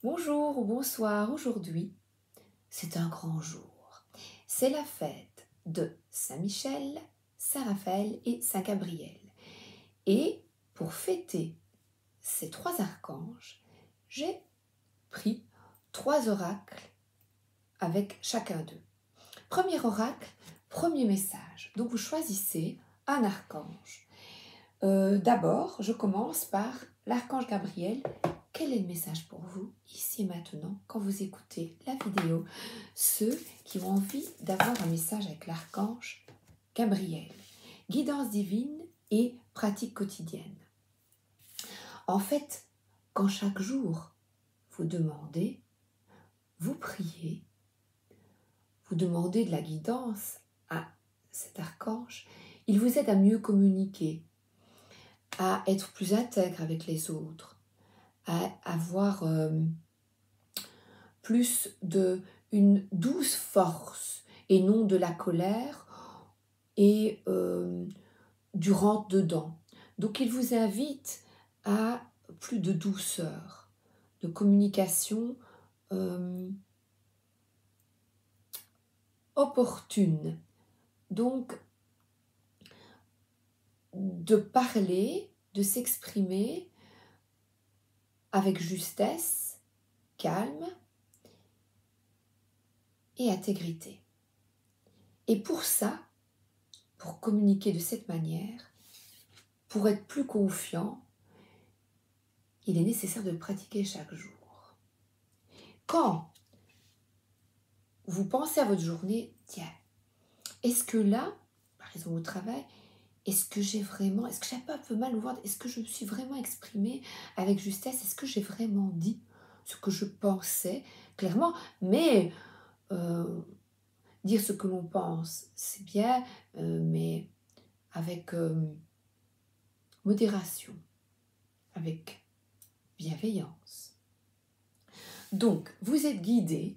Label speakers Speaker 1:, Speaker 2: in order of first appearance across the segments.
Speaker 1: Bonjour ou bonsoir, aujourd'hui, c'est un grand jour. C'est la fête de Saint-Michel, Saint-Raphaël et Saint-Gabriel. Et pour fêter ces trois archanges, j'ai pris trois oracles avec chacun d'eux. Premier oracle, premier message. Donc vous choisissez un archange. D'abord, je commence par l'archange Gabriel. Quel est le message pour vous, ici et maintenant, quand vous écoutez la vidéo? Ceux qui ont envie d'avoir un message avec l'archange Gabriel. Guidance divine et pratique quotidienne. En fait, quand chaque jour, vous demandez, vous priez, vous demandez de la guidance à cet archange, il vous aide à mieux communiquer, à être plus intègre avec les autres, à avoir plus une douce force et non de la colère et du rentre-dedans. Donc il vous invite à plus de douceur, de communication opportune. Donc de parler, de s'exprimer avec justesse, calme et intégrité. Et pour ça, pour communiquer de cette manière, pour être plus confiant, il est nécessaire de le pratiquer chaque jour. Quand vous pensez à votre journée, tiens, est-ce que là, par exemple au travail, est-ce que j'ai pas un peu mal au ventre? Est-ce que je me suis vraiment exprimée avec justesse? Est-ce que j'ai vraiment dit ce que je pensais clairement? Mais dire ce que l'on pense, c'est bien, mais avec modération, avec bienveillance. Donc, vous êtes guidé,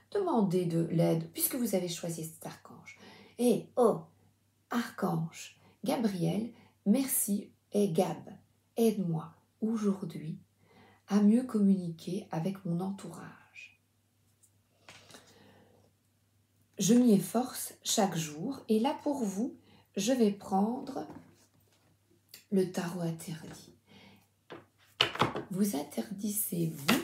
Speaker 1: demandez de l'aide, puisque vous avez choisi cet archange. Et, oh, archange Gabriel, merci, et Gab, aide-moi aujourd'hui à mieux communiquer avec mon entourage. Je m'y efforce chaque jour, et là pour vous, je vais prendre le tarot interdit. Vous interdisez-vous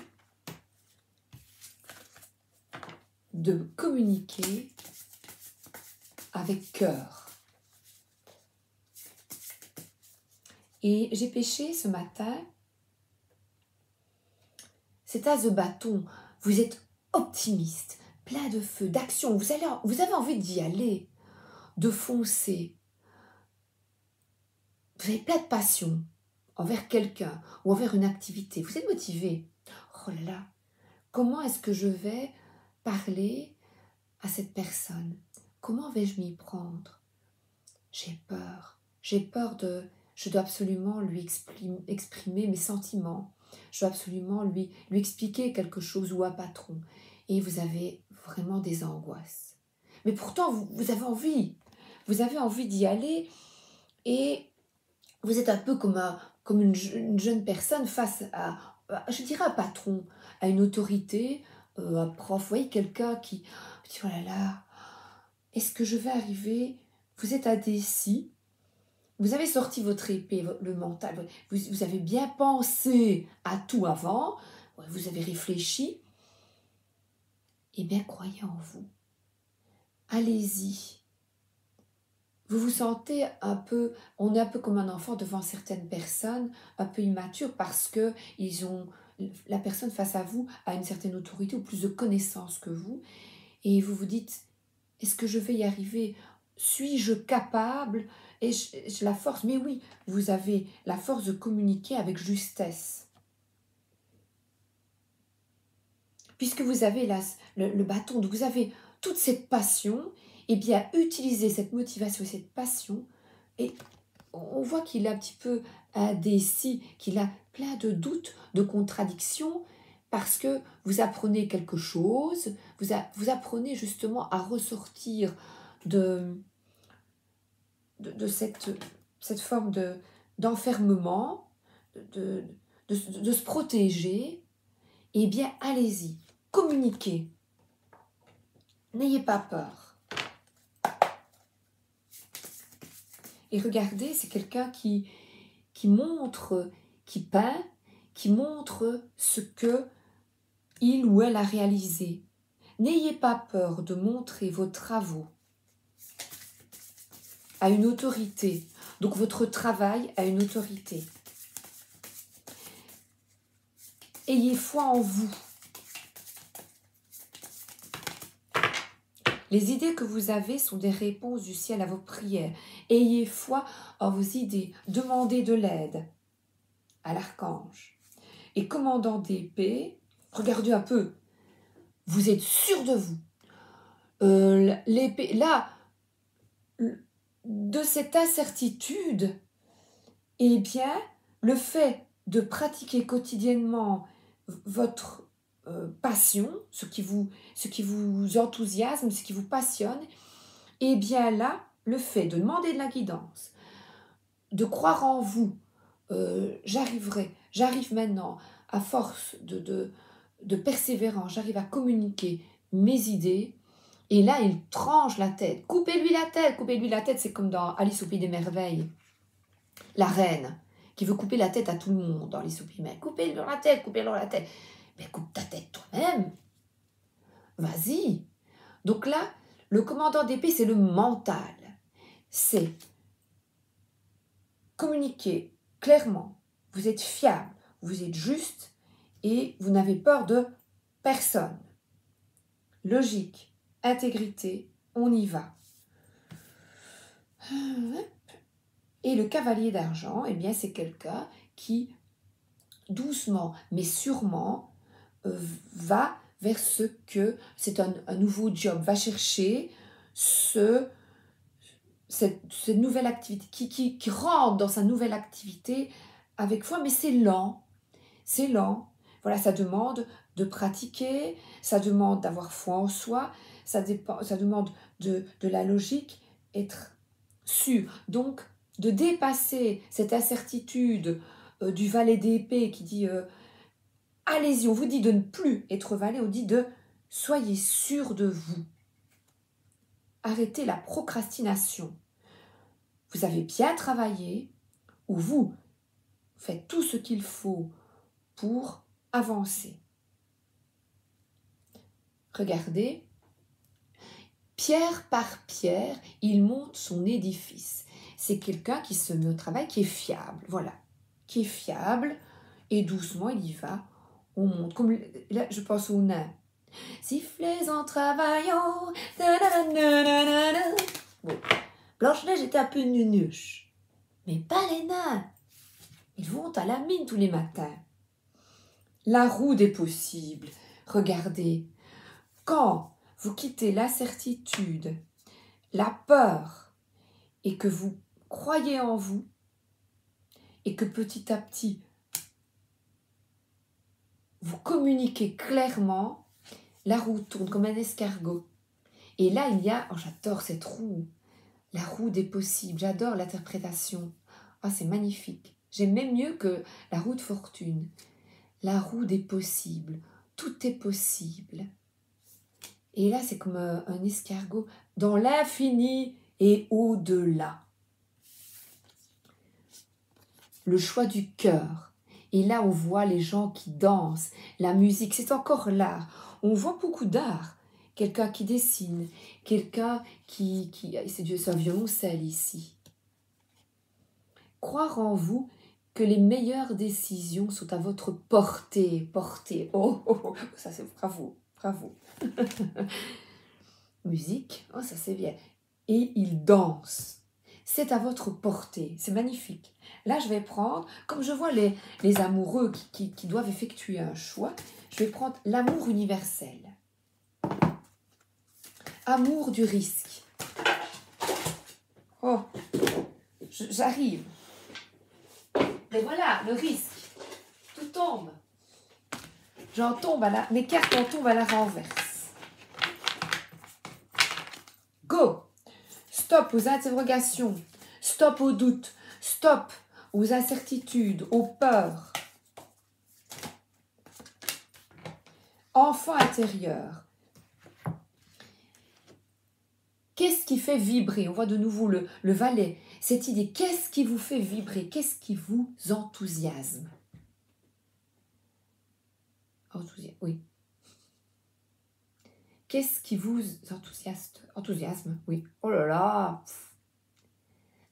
Speaker 1: de communiquer avec cœur. Et j'ai pêché ce matin cet as de bâton. Vous êtes optimiste, plein de feu, d'action. Vous avez envie d'y aller, de foncer. Vous avez plein de passion envers quelqu'un ou envers une activité. Vous êtes motivé. Oh là là, comment est-ce que je vais parler à cette personne? Comment vais-je m'y prendre? J'ai peur. Je dois absolument lui exprimer mes sentiments. Je dois absolument lui expliquer quelque chose ou un patron. Et vous avez vraiment des angoisses. Mais pourtant, vous avez envie. Vous avez envie d'y aller et vous êtes un peu comme une jeune personne face je dirais, un patron, à une autorité, un prof. Vous voyez, quelqu'un qui dit, oh là là, est-ce que je vais arriver? Vous êtes indécis. Vous avez sorti votre épée, le mental. Vous avez bien pensé à tout avant. Vous avez réfléchi. Eh bien, croyez en vous. Allez-y. Vous vous sentez on est un peu comme un enfant devant certaines personnes, un peu immatures parce que la personne face à vous a une certaine autorité ou plus de connaissances que vous. Et vous vous dites, est-ce que je vais y arriver? Suis-je capable? Et j'ai la force? Mais oui, vous avez la force de communiquer avec justesse. Puisque vous avez le bâton, donc vous avez toute cette passion, et bien utilisez cette motivation et cette passion. Et on voit qu'il a un petit peu indécis, qu'il a plein de doutes, de contradictions, parce que vous apprenez quelque chose, vous apprenez justement à ressortir de cette forme d'enfermement, de se protéger, eh bien, allez-y, communiquez. N'ayez pas peur. Et regardez, c'est quelqu'un qui montre, qui peint, qui montre ce que il ou elle a réalisé. N'ayez pas peur de montrer vos travaux à une autorité. Donc votre travail a une autorité. Ayez foi en vous. Les idées que vous avez sont des réponses du ciel à vos prières. Ayez foi en vos idées. Demandez de l'aide à l'archange. Et commandant d'épée, regardez un peu. Vous êtes sûr de vous. L'épée, là, de cette incertitude, eh bien, le fait de pratiquer quotidiennement votre passion, ce qui vous enthousiasme, ce qui vous passionne, et bien là, le fait de demander de la guidance, de croire en vous, j'arrive maintenant, à force de persévérance, j'arrive à communiquer mes idées, et là, il tranche la tête. Coupez-lui la tête, c'est comme dans Alice au Pays des Merveilles, la reine qui veut couper la tête à tout le monde dans Alice au Pays des Merveilles. Coupez-leur la tête. Mais coupe ta tête toi-même. Vas-y. Donc là, le commandant d'épée, c'est le mental. C'est communiquer clairement. Vous êtes fiable, vous êtes juste et vous n'avez peur de personne. Logique, intégrité, on y va. Et le cavalier d'argent, eh bien, c'est quelqu'un qui, doucement mais sûrement, va vers ce que c'est un nouveau job, va chercher cette nouvelle activité, qui rentre dans sa nouvelle activité avec foi, mais c'est lent. Voilà, ça demande de pratiquer, ça demande d'avoir foi en soi, ça demande de la logique, être sûr. Donc, de dépasser cette incertitude du valet d'épée qui dit allez-y, on vous dit de ne plus être valet, on dit de soyez sûr de vous. Arrêtez la procrastination. Vous avez bien travaillé ou vous faites tout ce qu'il faut pour avancer. Regardez, pierre par pierre, il monte son édifice. C'est quelqu'un qui se met au travail, qui est fiable, voilà, qui est fiable, et doucement il y va. On monte, comme là je pense aux nains. Sifflez en travaillant. Bon. Blanche-Neige était un peu nunuche, mais pas les nains. Ils vont à la mine tous les matins. La roue des possibles. Regardez, quand vous quittez l'incertitude, la peur, et que vous croyez en vous, et que petit à petit, vous communiquez clairement, la roue tourne comme un escargot. Et là, il y a, oh, j'adore cette roue, la roue des possibles, j'adore l'interprétation. Oh, c'est magnifique. J'aime même mieux que la roue de fortune. La roue des possibles, tout est possible. Et là, c'est comme un escargot dans l'infini et au-delà. Le choix du cœur. Et là, on voit les gens qui dansent, la musique, c'est encore l'art. On voit beaucoup d'art. Quelqu'un qui dessine, quelqu'un qui c'est un violoncelle ici. Croire en vous que les meilleures décisions sont à votre portée. Portée. Oh, oh, oh, ça c'est bravo, bravo. Musique, oh, ça c'est bien. Et il danse. C'est à votre portée, c'est magnifique. Là, je vais prendre, comme je vois les amoureux qui doivent effectuer un choix, je vais prendre l'amour universel. Amour du risque. Oh, j'arrive. Et voilà, le risque. Tout tombe. J'en tombe à la... Mes cartes en tombent à la renverse. Go! Stop aux interrogations. Stop aux doutes. Stop aux incertitudes, aux peurs. Enfant intérieur. Qu'est-ce qui fait vibrer? On voit de nouveau le valet. Cette idée, qu'est-ce qui vous fait vibrer? Qu'est-ce qui vous enthousiasme? Oui. Qu'est-ce qui vous enthousiasme? Oui. Oh là là.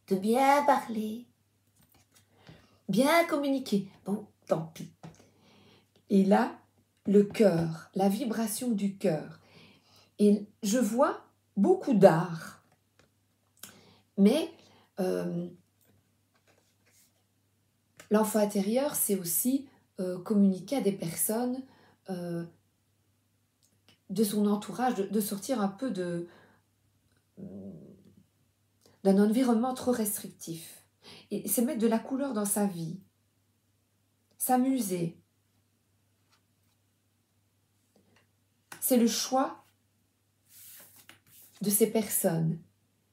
Speaker 1: De bien parler. Bien communiquer. Bon, tant pis. Et là, le cœur, la vibration du cœur. Et je vois beaucoup d'art. Mais l'enfant intérieur, c'est aussi communiquer à des personnes de son entourage, de sortir un peu d'un environnement trop restrictif. Et c'est mettre de la couleur dans sa vie. S'amuser. C'est le choix de ces personnes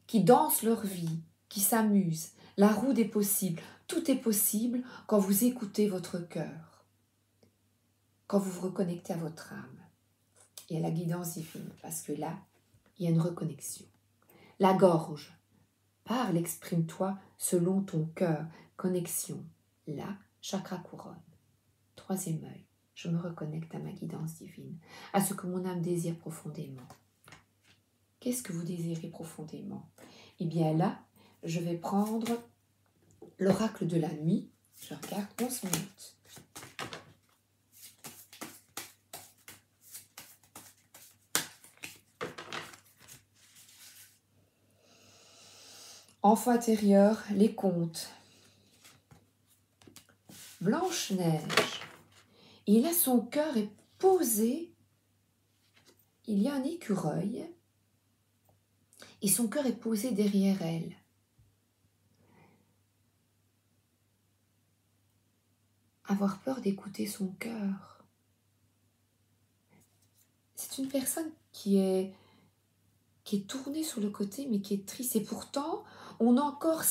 Speaker 1: qui dansent leur vie, qui s'amusent. La roue des possibles. Tout est possible quand vous écoutez votre cœur, quand vous vous reconnectez à votre âme et à la guidance divine, parce que là, il y a une reconnexion. La gorge. Parle, exprime-toi selon ton cœur. Connexion. Là, chakra couronne. Troisième œil. Je me reconnecte à ma guidance divine, à ce que mon âme désire profondément. Qu'est-ce que vous désirez profondément? Eh bien là, je vais prendre l'oracle de la nuit. Je regarde 11 minutes. Enfant intérieur, les contes. Blanche-Neige. Et là, son cœur est posé. Il y a un écureuil. Et son cœur est posé derrière elle. Avoir peur d'écouter son cœur. C'est une personne qui est tournée sur le côté, mais qui est triste. Et pourtant, on a encore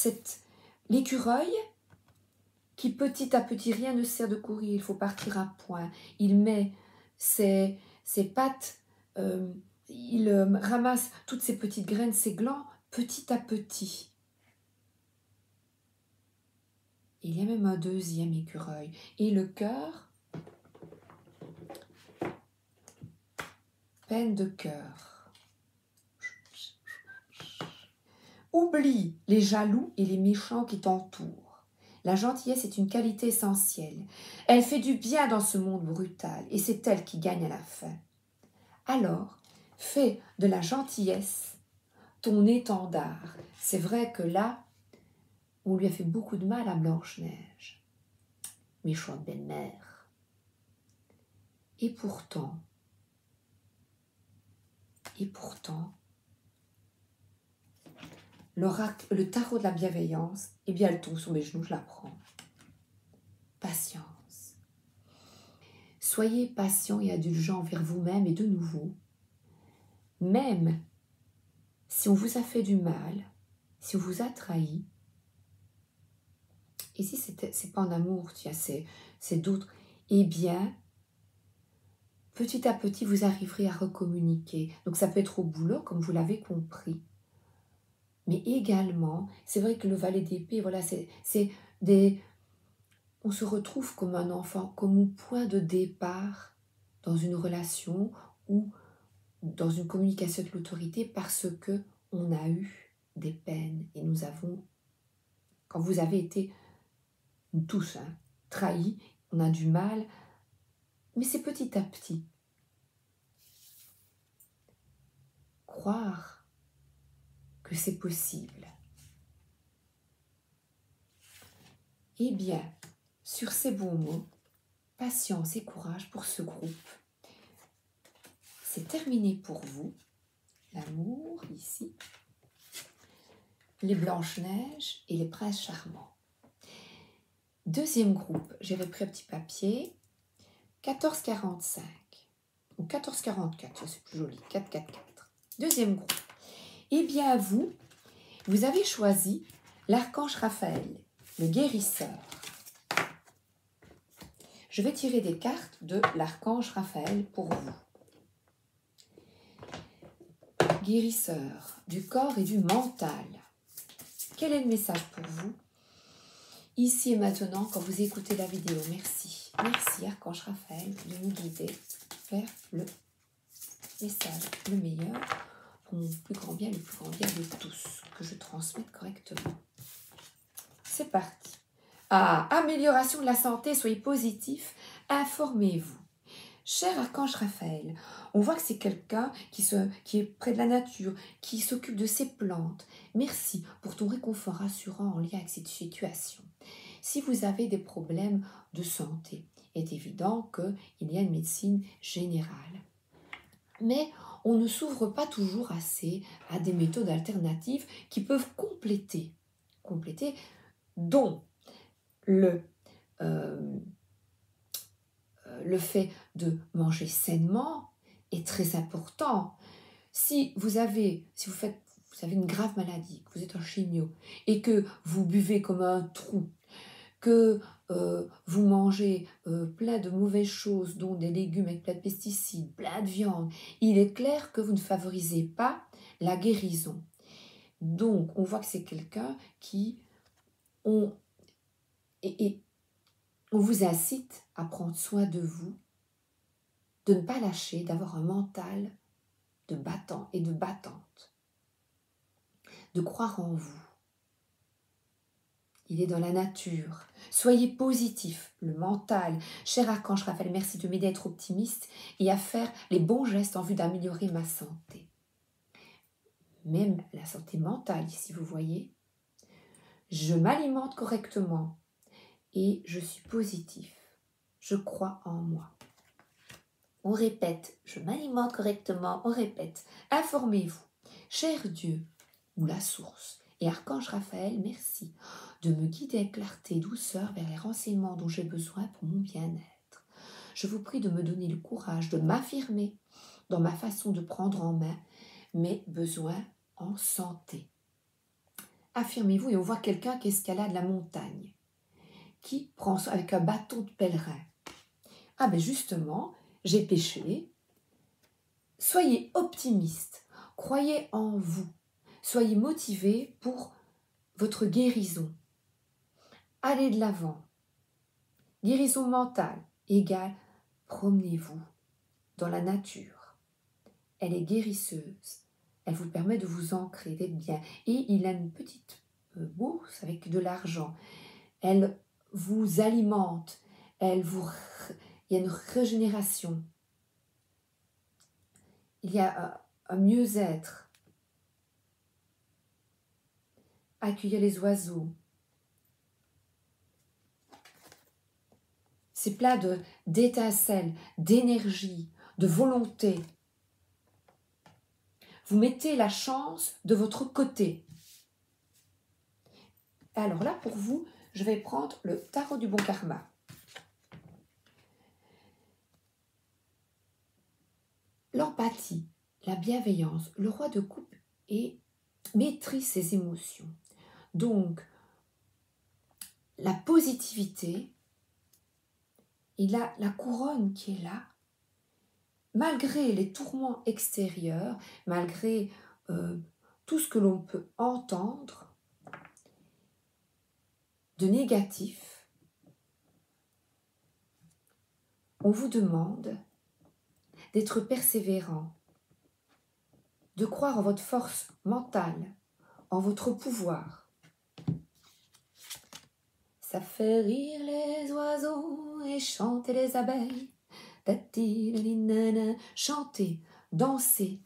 Speaker 1: l'écureuil qui petit à petit, rien ne sert de courir, il faut partir à point. Il met ses pattes, il ramasse toutes ces petites graines, ses glands, petit à petit. Il y a même un deuxième écureuil. Et le cœur, peine de cœur. Oublie les jaloux et les méchants qui t'entourent. La gentillesse est une qualité essentielle. Elle fait du bien dans ce monde brutal et c'est elle qui gagne à la fin. Alors, fais de la gentillesse ton étendard. C'est vrai que là, on lui a fait beaucoup de mal à Blanche-Neige. Méchante belle-mère. Et pourtant, l'oracle, le tarot de la bienveillance, eh bien elle tombe sur mes genoux, je la prends. Patience. Soyez patient et indulgent envers vous-même et de nouveau, même si on vous a fait du mal, si on vous a trahi, et si c'est pas en amour, tiens, c'est d'autres, eh bien, petit à petit, vous arriverez à recommuniquer. Donc ça peut être au boulot, comme vous l'avez compris. Mais également, c'est vrai que le valet d'épée, voilà, on se retrouve comme un enfant, comme au point de départ dans une relation ou dans une communication avec l'autorité parce que on a eu des peines et nous avons, quand vous avez été tous trahis, on a du mal, mais c'est petit à petit. Croire que c'est possible. Eh bien, sur ces bons mots, patience et courage pour ce groupe. C'est terminé pour vous. L'amour, ici. Les Blanches-Neiges et les Princes Charmants. Deuxième groupe, j'ai repris un petit papier. 1445 ou 1444, c'est plus joli. 444. Deuxième groupe. Eh bien, vous avez choisi l'archange Raphaël, le guérisseur. Je vais tirer des cartes de l'archange Raphaël pour vous. Guérisseur du corps et du mental. Quel est le message pour vous ici et maintenant quand vous écoutez la vidéo? Merci. Merci archange Raphaël de nous guider vers le message le meilleur pour mon plus grand bien, le plus grand bien de tous, que je transmette correctement. C'est parti. Amélioration de la santé, soyez positif, informez-vous. Cher archange Raphaël, on voit que c'est quelqu'un qui est près de la nature, qui s'occupe de ses plantes. Merci pour ton réconfort rassurant en lien avec cette situation. Si vous avez des problèmes de santé, il est évident qu'il y a une médecine générale. Mais on ne s'ouvre pas toujours assez à des méthodes alternatives qui peuvent compléter dont le fait de manger sainement est très important. Si vous avez une grave maladie, que vous êtes en chimio et que vous buvez comme un trou, que vous mangez plein de mauvaises choses, dont des légumes avec plein de pesticides, plein de viande, il est clair que vous ne favorisez pas la guérison. Donc, on voit que c'est quelqu'un qui... On vous incite à prendre soin de vous, de ne pas lâcher, d'avoir un mental de battant et de battante, de croire en vous. Il est dans la nature. Soyez positif, le mental. Cher archange Raphaël, merci de m'aider à être optimiste et à faire les bons gestes en vue d'améliorer ma santé. Même la santé mentale, ici, vous voyez. Je m'alimente correctement et je suis positif. Je crois en moi. On répète, je m'alimente correctement, on répète. Informez-vous. Cher Dieu, ou la source, et archange Raphaël, merci de me guider avec clarté et douceur vers les renseignements dont j'ai besoin pour mon bien-être. Je vous prie de me donner le courage de m'affirmer dans ma façon de prendre en main mes besoins en santé. Affirmez-vous et on voit quelqu'un qui escalade la montagne, qui prend avec un bâton de pèlerin. Ah ben justement, j'ai péché. Soyez optimiste, croyez en vous, soyez motivé pour votre guérison. Allez de l'avant. Guérison mentale égale promenez-vous dans la nature. Elle est guérisseuse. Elle vous permet de vous ancrer, d'être bien. Et il a une petite bourse avec de l'argent. Elle vous alimente. Il y a une régénération. Il y a un mieux-être. Accueillir les oiseaux. C'est plein d'étincelles, d'énergie, de volonté. Vous mettez la chance de votre côté. Alors là, pour vous, je vais prendre le tarot du bon karma. L'empathie, la bienveillance, le roi de coupe maîtrise ses émotions. Donc, la positivité, il a la couronne qui est là, malgré les tourments extérieurs, malgré tout ce que l'on peut entendre de négatif, on vous demande d'être persévérant, de croire en votre force mentale, en votre pouvoir. Ça fait rire les oiseaux et chanter les abeilles. Chantez, dansez.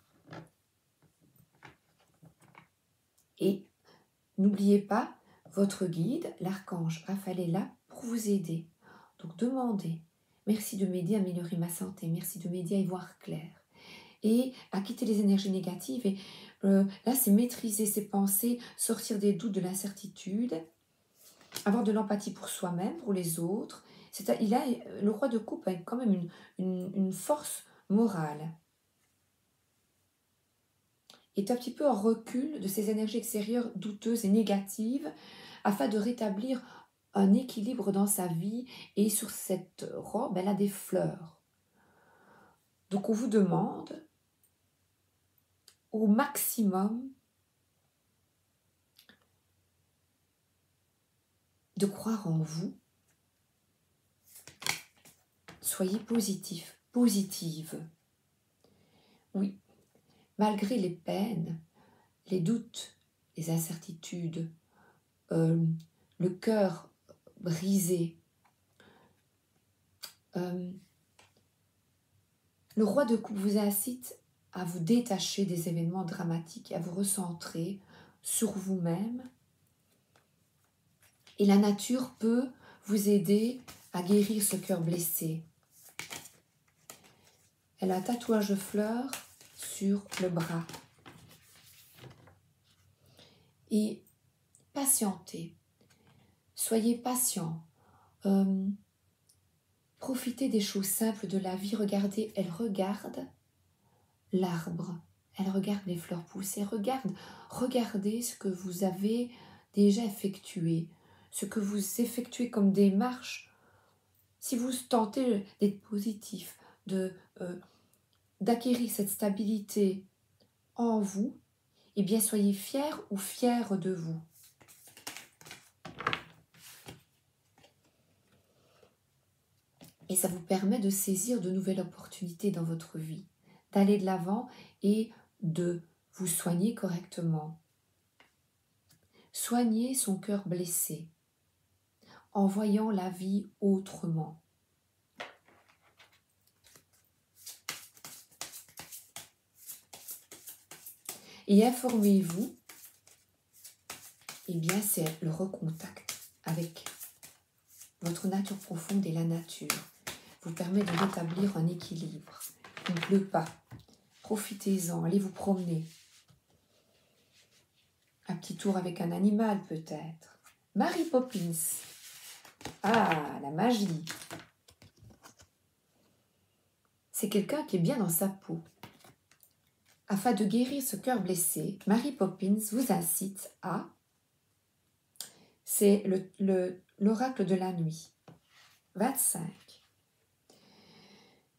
Speaker 1: Et n'oubliez pas, votre guide, l'archange Raphaël, est là pour vous aider. Donc demandez, merci de m'aider à améliorer ma santé, merci de m'aider à y voir clair. Et à quitter les énergies négatives. Et là, c'est maîtriser ses pensées, sortir des doutes, de l'incertitude, avoir de l'empathie pour soi-même, pour les autres. Le roi de coupe a quand même une force morale. Est un petit peu en recul de ces énergies extérieures douteuses et négatives afin de rétablir un équilibre dans sa vie et sur cette robe, elle a des fleurs. Donc on vous demande au maximum de croire en vous. Soyez positif, positive. Oui, malgré les peines, les doutes, les incertitudes, le cœur brisé, le roi de coupe vous incite à vous détacher des événements dramatiques, à vous recentrer sur vous-même. Et la nature peut vous aider à guérir ce cœur blessé. Elle a un tatouage de fleurs sur le bras. Et patientez, soyez patient. Profitez des choses simples de la vie. Regardez, elle regarde l'arbre, elle regarde les fleurs pousser, regardez ce que vous avez déjà effectué, ce que vous effectuez comme démarche. Si vous tentez d'être positif, d'acquérir cette stabilité en vous, eh bien soyez fiers ou fiers de vous. Et ça vous permet de saisir de nouvelles opportunités dans votre vie, d'aller de l'avant et de vous soigner correctement. Soignez son cœur blessé en voyant la vie autrement. Et informez-vous, eh bien c'est le recontact avec votre nature profonde et la nature vous permet de rétablir un équilibre. Il ne pleut pas. Profitez-en, allez vous promener. Un petit tour avec un animal peut-être. Mary Poppins. Ah, la magie. C'est quelqu'un qui est bien dans sa peau. Afin de guérir ce cœur blessé, Mary Poppins vous incite à... C'est l'oracle de la nuit. 25.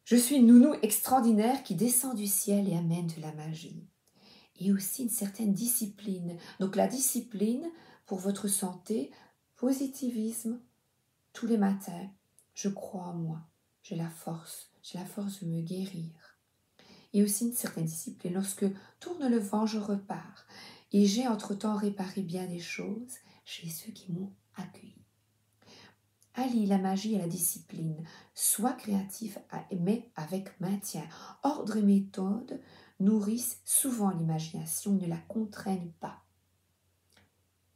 Speaker 1: Je suis une nounou extraordinaire qui descend du ciel et amène de la magie. Et aussi une certaine discipline. Donc la discipline pour votre santé, positivisme, tous les matins. Je crois en moi, j'ai la force de me guérir. Et aussi une certaine discipline. Lorsque tourne le vent, je repars. Et j'ai entre-temps réparé bien des choses chez ceux qui m'ont accueilli. Allie la magie à la discipline. Sois créatif, mais avec maintien. Ordre et méthode nourrissent souvent l'imagination, ne la contraignent pas.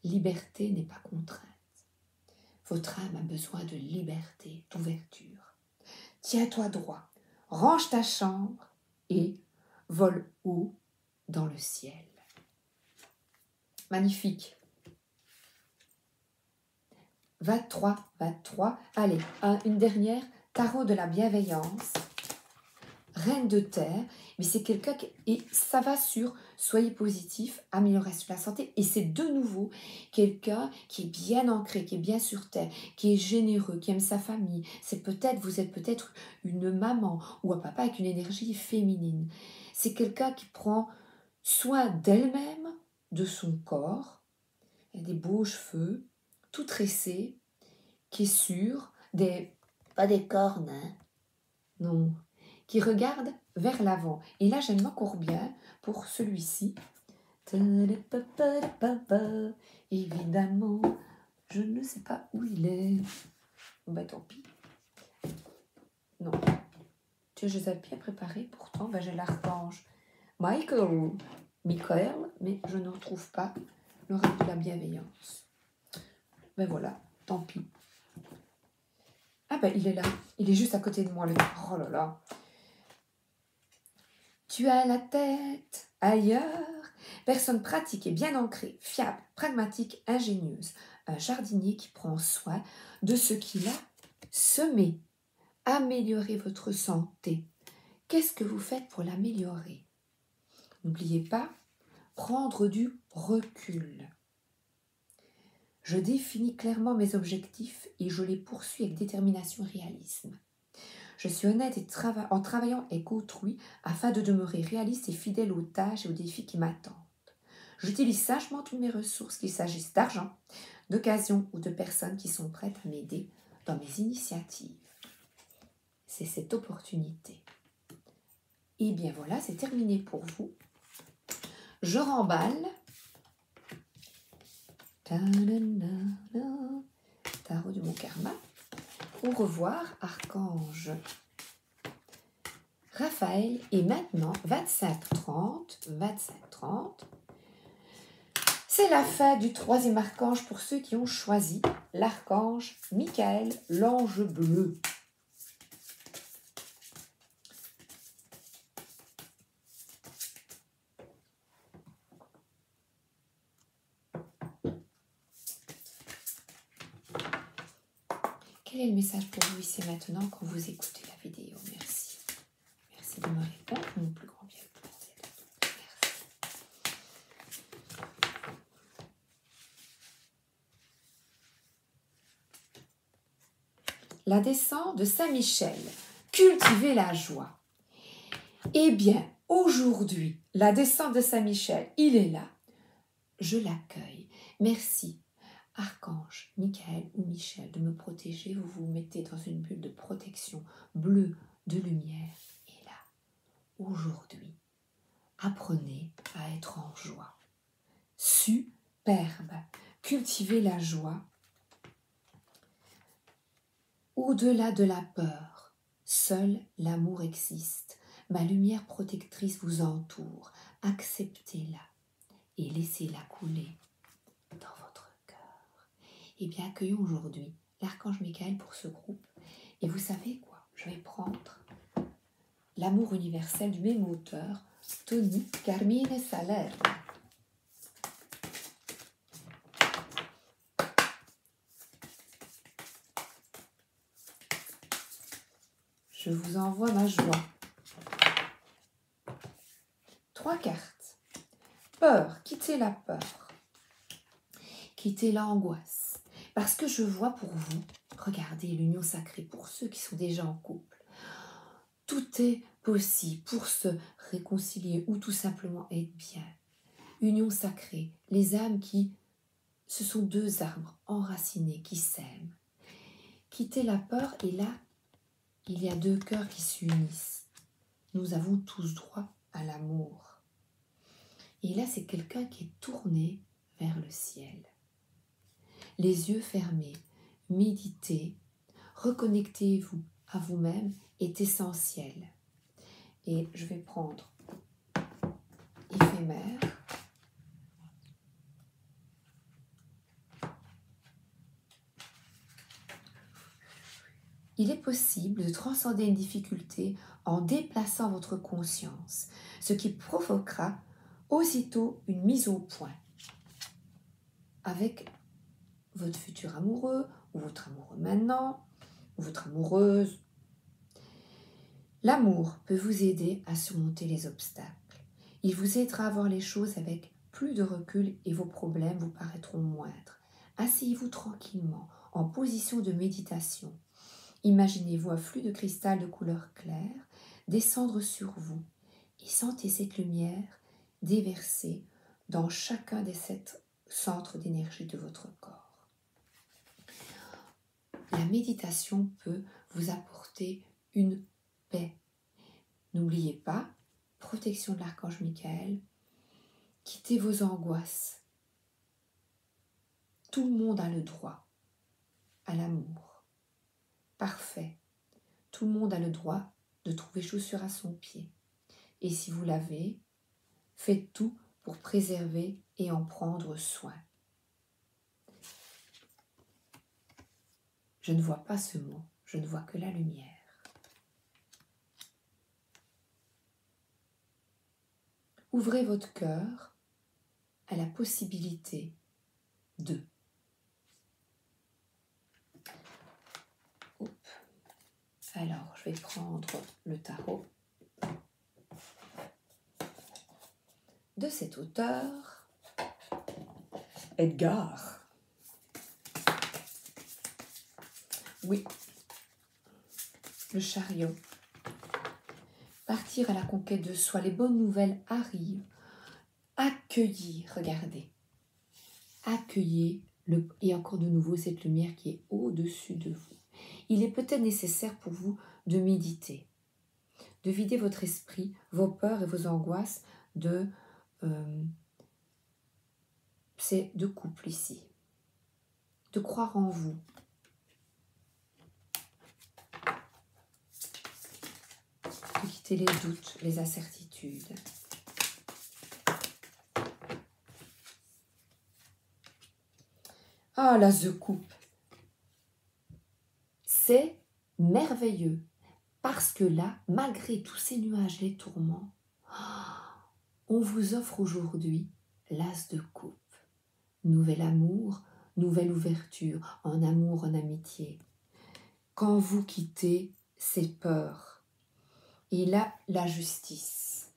Speaker 1: Liberté n'est pas contrainte. Votre âme a besoin de liberté, d'ouverture. Tiens-toi droit, range ta chambre et vole haut dans le ciel. Magnifique. 23. Allez, une dernière. Tarot de la bienveillance. Reine de terre. Mais c'est quelqu'un qui... Et ça va sur soyez positif, amélioration de la santé. Et c'est de nouveau quelqu'un qui est bien ancré, qui est bien sur terre, qui est généreux, qui aime sa famille. Vous êtes peut-être une maman ou un papa avec une énergie féminine. C'est quelqu'un qui prend soin d'elle-même, de son corps. Elle a des beaux cheveux, tout tressé, qui est sûr, pas des cornes, hein, non, qui regarde vers l'avant. Et là, j'aime encore bien pour celui-ci. Évidemment, je ne sais pas où il est. Bah tant pis. Non. Tu sais, je les ai bien préparés. Pourtant, j'ai l'archange Michael, mais je ne retrouve pas le reste de la bienveillance. Ben voilà, tant pis. Ah il est là. Il est juste à côté de moi. Oh là là. Tu as la tête ailleurs. Personne pratique et bien ancrée, fiable, pragmatique, ingénieuse. Un jardinier qui prend soin de ce qu'il a semé. Améliorez votre santé. Qu'est-ce que vous faites pour l'améliorer? N'oubliez pas, prendre du recul. Je définis clairement mes objectifs et je les poursuis avec détermination et réalisme. Je suis honnête en travaillant avec autrui afin de demeurer réaliste et fidèle aux tâches et aux défis qui m'attendent. J'utilise sagement toutes mes ressources, qu'il s'agisse d'argent, d'occasions ou de personnes qui sont prêtes à m'aider dans mes initiatives. C'est cette opportunité. Et bien voilà, c'est terminé pour vous. Je remballe. Tarot du Bon Karma. Au revoir, Archange Raphaël. Et maintenant, 25-30. C'est la fin du troisième archange pour ceux qui ont choisi l'archange Michael, l'ange bleu. Quel est le message pour vous ici maintenant quand vous écoutez la vidéo? Merci. Merci de me répondre. Mon plus grand bien. Merci. La descente de Saint-Michel. Cultiver la joie. Eh bien, aujourd'hui, la descente de Saint-Michel, il est là. Je l'accueille. Merci. Archange, Michael ou Michel, de me protéger. Vous vous mettez dans une bulle de protection bleue, de lumière. Et là, aujourd'hui, apprenez à être en joie. Superbe. Cultivez la joie. Au-delà de la peur, seul l'amour existe. Ma lumière protectrice vous entoure. Acceptez-la et laissez-la couler dans votre cœur. Et bien, accueillons aujourd'hui l'archange Michael pour ce groupe. Et vous savez quoi? Je vais prendre l'amour universel du même auteur, Tony Carmine Salerno. Je vous envoie ma joie. 3 cartes. Peur, quittez la peur. Quittez l'angoisse. Parce que je vois pour vous, regardez l'union sacrée, pour ceux qui sont déjà en couple. Tout est possible pour se réconcilier ou tout simplement être bien. Union sacrée, les âmes ce sont 2 arbres enracinés qui s'aiment. Quittez la peur et là, il y a 2 cœurs qui s'unissent. Nous avons tous droit à l'amour. Et là, c'est quelqu'un qui est tourné vers le ciel. Les yeux fermés, méditez, reconnectez-vous à vous-même est essentiel. Et je vais prendre éphémère. Il est possible de transcender une difficulté en déplaçant votre conscience, ce qui provoquera aussitôt une mise au point avec votre futur amoureux ou votre amoureux maintenant ou votre amoureuse. L'amour peut vous aider à surmonter les obstacles. Il vous aidera à voir les choses avec plus de recul et vos problèmes vous paraîtront moindres. Asseyez-vous tranquillement en position de méditation. Imaginez-vous un flux de cristal de couleur claire descendre sur vous et sentez cette lumière déverser dans chacun des 7 centres d'énergie de votre corps. La méditation peut vous apporter une paix. N'oubliez pas, protection de l'archange Michael, quittez vos angoisses. Tout le monde a le droit à l'amour. Parfait. Tout le monde a le droit de trouver chaussure à son pied. Et si vous l'avez, faites tout pour préserver et en prendre soin. Je ne vois pas ce mot, je ne vois que la lumière. Ouvrez votre cœur à la possibilité de. Alors, je vais prendre le tarot de cet auteur, Edgar. Oui, le chariot. Partir à la conquête de soi, les bonnes nouvelles arrivent. Accueillir, regardez. Accueillez, et encore de nouveau, cette lumière qui est au-dessus de vous. Il est peut-être nécessaire pour vous de méditer, de vider votre esprit, vos peurs et vos angoisses c'est de couple ici, de croire en vous. De quitter les doutes, les incertitudes. Ah, l'as de coupe. C'est merveilleux. Parce que là, malgré tous ces nuages, les tourments, on vous offre aujourd'hui l'as de coupe. Nouvel amour, nouvelle ouverture, en amour, en amitié. Quand vous quittez ces peurs, il a la justice.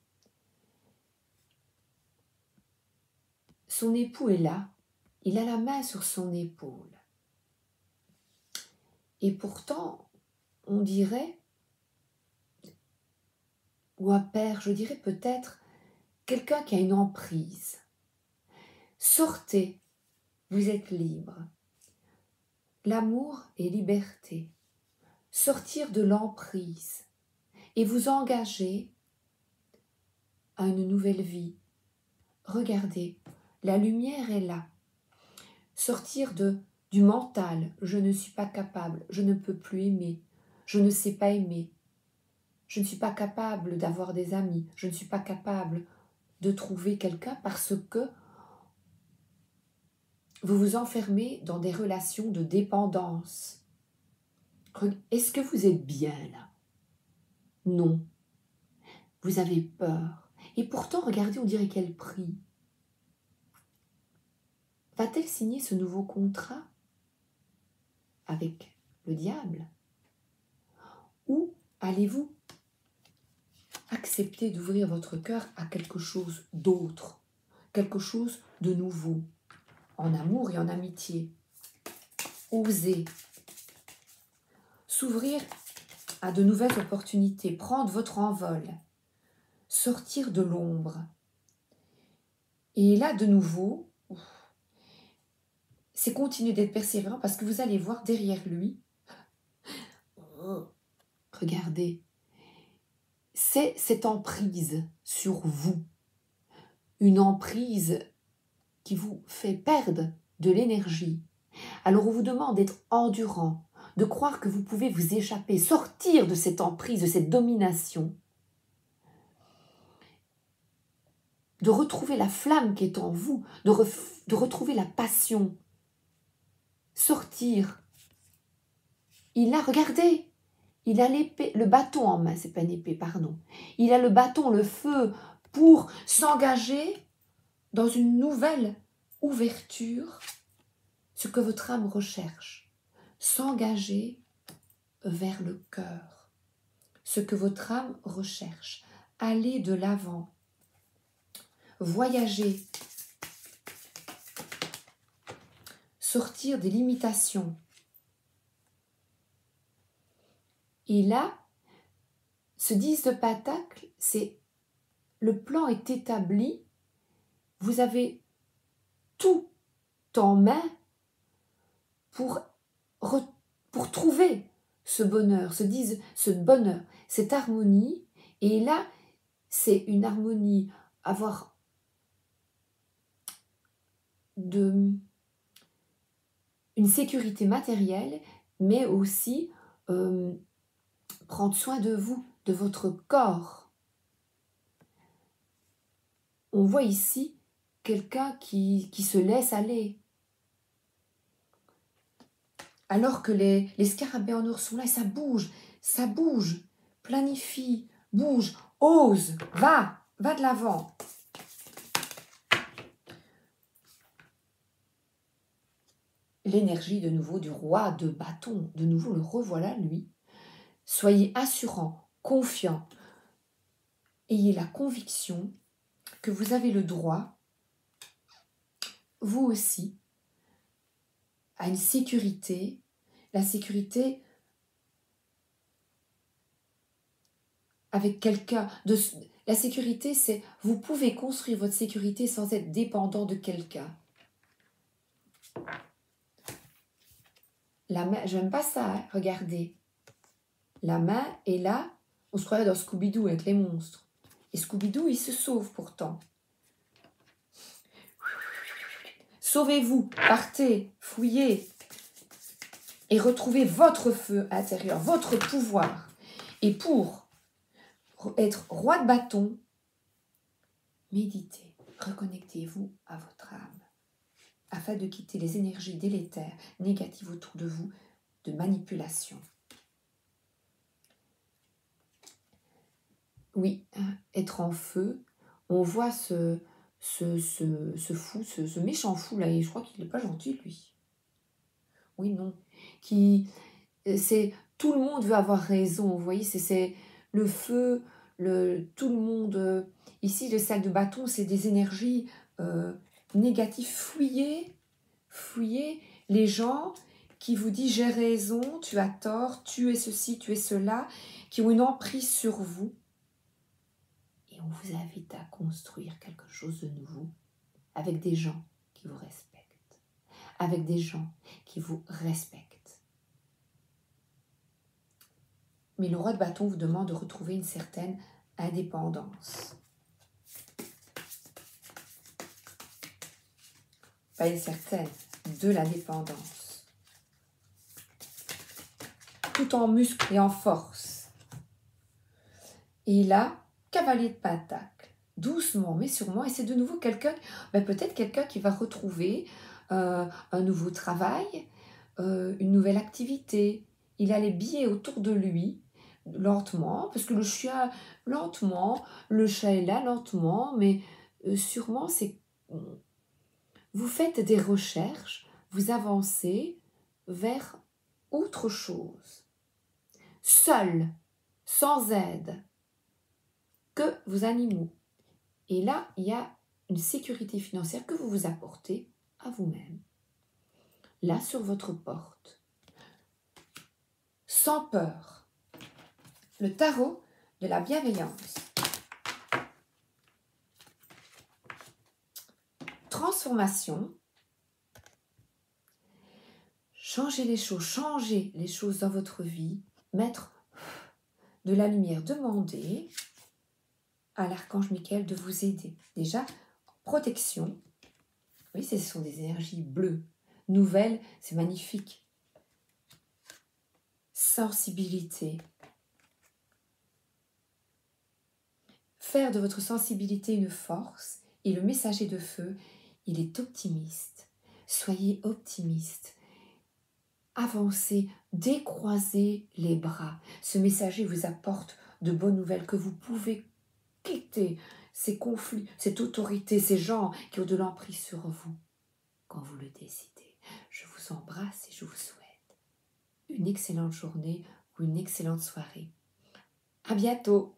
Speaker 1: Son époux est là, il a la main sur son épaule. Et pourtant, on dirait, ou un père, je dirais peut-être, quelqu'un qui a une emprise. Sortez, vous êtes libre. L'amour est liberté. Sortir de l'emprise et vous engager à une nouvelle vie. Regardez, la lumière est là. Sortir du mental, je ne suis pas capable, je ne peux plus aimer, je ne sais pas aimer, je ne suis pas capable d'avoir des amis, je ne suis pas capable de trouver quelqu'un parce que vous vous enfermez dans des relations de dépendance. Est-ce que vous êtes bien là? Non. Vous avez peur. Et pourtant, regardez, on dirait qu'elle prie. Va-t-elle signer ce nouveau contrat avec le diable? Ou allez-vous accepter d'ouvrir votre cœur à quelque chose d'autre, quelque chose de nouveau, en amour et en amitié? Osez s'ouvrir à de nouvelles opportunités, prendre votre envol, sortir de l'ombre. Et là, de nouveau, c'est continuer d'être persévérant parce que vous allez voir derrière lui, regardez, c'est cette emprise sur vous, une emprise qui vous fait perdre de l'énergie. Alors on vous demande d'être endurant, de croire que vous pouvez vous échapper, sortir de cette emprise, de cette domination, de retrouver la flamme qui est en vous, de retrouver la passion, sortir. Il a, regardez, il a l'épée, le bâton en main, c'est pas une épée, pardon. Il a le bâton, le feu, pour s'engager dans une nouvelle ouverture, ce que votre âme recherche. S'engager vers le cœur, ce que votre âme recherche. Aller de l'avant, voyager, sortir des limitations. Et là, ce 10 de Pentacle, c'est le plan est établi, vous avez tout en main pour trouver ce bonheur, ce bonheur, cette harmonie. Et là, c'est une harmonie, avoir une sécurité matérielle, mais aussi prendre soin de vous, de votre corps. On voit ici quelqu'un qui se laisse aller. Alors que les scarabées en or sont là, ça bouge, planifie, bouge, ose, va de l'avant. L'énergie de nouveau du roi de bâton, de nouveau le revoilà lui. Soyez assurant, confiant. Ayez la conviction que vous avez le droit, vous aussi, à une sécurité, la sécurité avec quelqu'un. La sécurité, c'est vous pouvez construire votre sécurité sans être dépendant de quelqu'un. La main, j'aime pas ça, hein, regardez. La main est là, on se croirait dans Scooby-Doo avec les monstres. Et Scooby-Doo, il se sauve pourtant. Sauvez-vous, partez, fouillez et retrouvez votre feu intérieur, votre pouvoir. Et pour être roi de bâton, méditez, reconnectez-vous à votre âme afin de quitter les énergies délétères, négatives autour de vous, de manipulation. Oui, être en feu, on voit ce fou, ce méchant fou là, et je crois qu'il n'est pas gentil lui. Oui, non. C'est tout le monde veut avoir raison, vous voyez, c'est le feu, tout le monde. Ici, le sac de bâton, c'est des énergies négatives. Fouillez les gens qui vous disent j'ai raison, tu as tort, tu es ceci, tu es cela, qui ont une emprise sur vous. Et on vous invite à construire quelque chose de nouveau avec des gens qui vous respectent, avec des gens qui vous respectent. Mais le roi de bâton vous demande de retrouver une certaine indépendance. Pas une certaine, de l'indépendance. Tout en muscle et en force. Et là, cavalier de pentacle, doucement mais sûrement, et c'est de nouveau quelqu'un, peut-être quelqu'un qui va retrouver un nouveau travail, une nouvelle activité. Il a les billets autour de lui, lentement, parce que le chien, lentement, le chat est là, lentement, mais sûrement, c'est... Vous faites des recherches, vous avancez vers autre chose. Seul, sans aide, que vos animaux. Et là, il y a une sécurité financière que vous vous apportez à vous-même. Là, sur votre porte. Sans peur. Le tarot de la bienveillance. Transformation. Changez les choses dans votre vie. Mettre de la lumière. Demandez à l'archange Michael de vous aider. Déjà, protection. Oui, ce sont des énergies bleues. Nouvelles, c'est magnifique. Sensibilité. Faire de votre sensibilité une force, et le messager de feu, il est optimiste. Soyez optimiste. Avancez, décroisez les bras. Ce messager vous apporte de bonnes nouvelles que vous pouvez quitter ces conflits, cette autorité, ces gens qui ont de l'emprise sur vous quand vous le décidez. Je vous embrasse et je vous souhaite une excellente journée ou une excellente soirée. À bientôt!